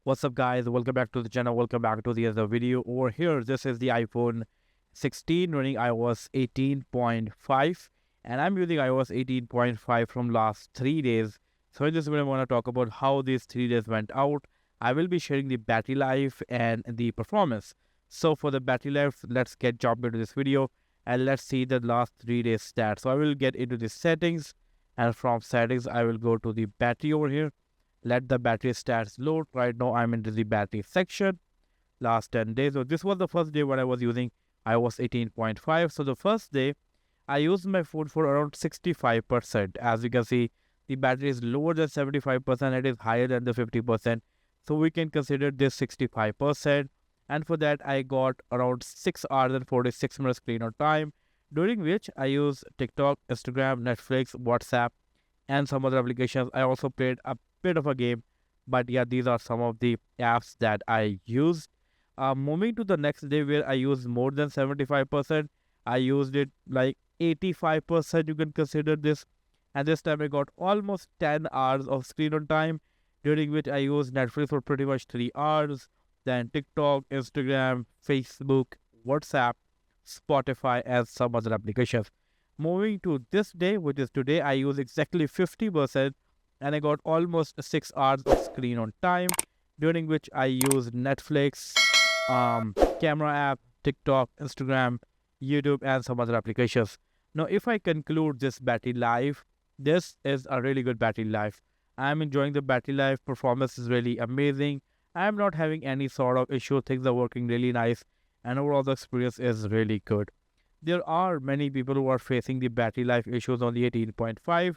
What's up guys, welcome back to the channel, welcome back to the other video. Over here, this is the iPhone 16 running iOS 18.5 and I'm using iOS 18.5 from last 3 days. So in this video I want to talk about how these 3 days went out. I will be sharing the battery life and the performance. So for the battery life, let's jump into this video and let's see the last 3 days stats. So I will get into the settings, and from settings I will go to the battery over here. Let the battery stats load. Right now I'm into the battery section. Last 10 days. So this was the first day when I was using iOS 18.5. So the first day I used my phone for around 65%. As you can see, the battery is lower than 75%. It is higher than the 50%. So we can consider this 65%. And for that I got around 6 hours and 46 minutes screen on time, during which I use TikTok, Instagram, Netflix, WhatsApp, and some other applications. I also played a bit of a game, but yeah, these are some of the apps that I used. Moving to the next day where I used more than 75%, I used it like 85%, you can consider this. And this time I got almost 10 hours of screen on time, during which I used Netflix for pretty much 3 hours, then TikTok, Instagram, Facebook, WhatsApp, Spotify, and some other applications. Moving to this day, which is today, I use exactly 50%, and I got almost 6 hours of screen on time, during which I used Netflix, camera app, TikTok, Instagram, YouTube, and some other applications. Now, if I conclude this battery life, this is a really good battery life. I'm enjoying the battery life. Performance is really amazing. I'm not having any sort of issue. Things are working really nice, and overall the experience is really good. There are many people who are facing the battery life issues on the 18.5.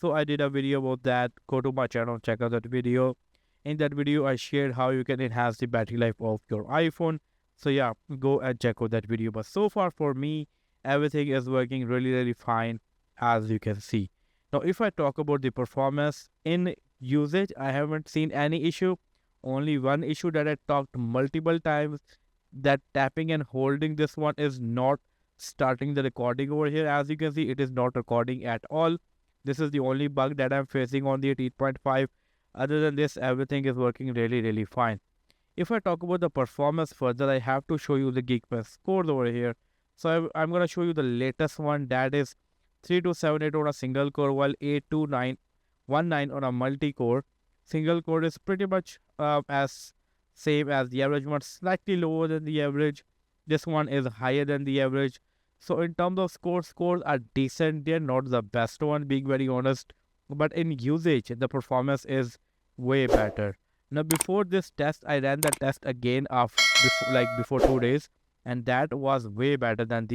So I did a video about that. Go to my channel, check out that video. In that video, I shared how you can enhance the battery life of your iPhone. So yeah, go and check out that video. But so far for me, everything is working really fine, as you can see. Now, if I talk about the performance in usage, I haven't seen any issue. Only one issue that I talked multiple times, that tapping and holding this one is not starting the recording over here. As you can see, it is not recording at all. This is the only bug that I'm facing on the 18.5. Other than this, everything is working really fine. If I talk about the performance further, I have to show you the Geekbench scores over here. So I'm going to show you the latest one, that is 3278 on a single core, while 82919 on a multi-core. Single core is pretty much as same as the average one, slightly lower than the average. This one is higher than the average. So in terms of scores are decent. They're not the best one, being very honest. But in usage, the performance is way better. Now, before this test, I ran the test again before 2 days, and that was way better than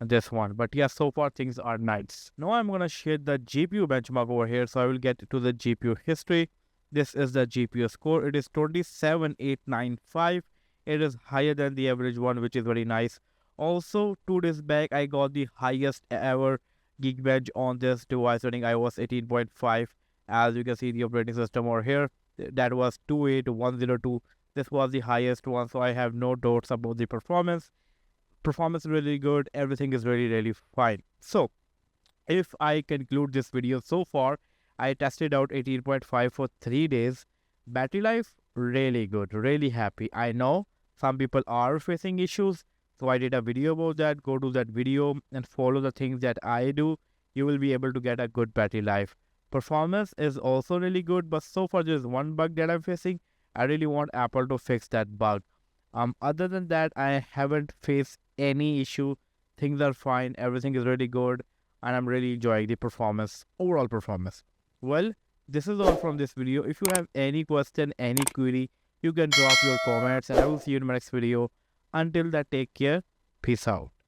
this one. But yeah, so far things are nice. Now I'm gonna share the GPU benchmark over here. So I will get to the GPU history. This is the GPU score. It is 27895. It is higher than the average one, which is very nice. Also, 2 days back, I got the highest ever Geekbench on this device running iOS 18.5. As you can see, the operating system over here, that was 28102. This was the highest one, so I have no doubts about the performance. Performance is really good. Everything is really fine. So, if I conclude this video, so far, I tested out 18.5 for 3 days. Battery life, really good, really happy. I know some people are facing issues, so I did a video about that. Go to that video and follow the things that I do. You will be able to get a good battery life. Performance is also really good, but so far there's one bug that I'm facing. I really want Apple to fix that bug. Other than that, I haven't faced any issue. Things are fine. Everything is really good, and I'm really enjoying the performance, overall performance. Well, this is all from this video. If you have any question, any query, you can drop your comments, and I will see you in my next video. Until that, take care. Peace out.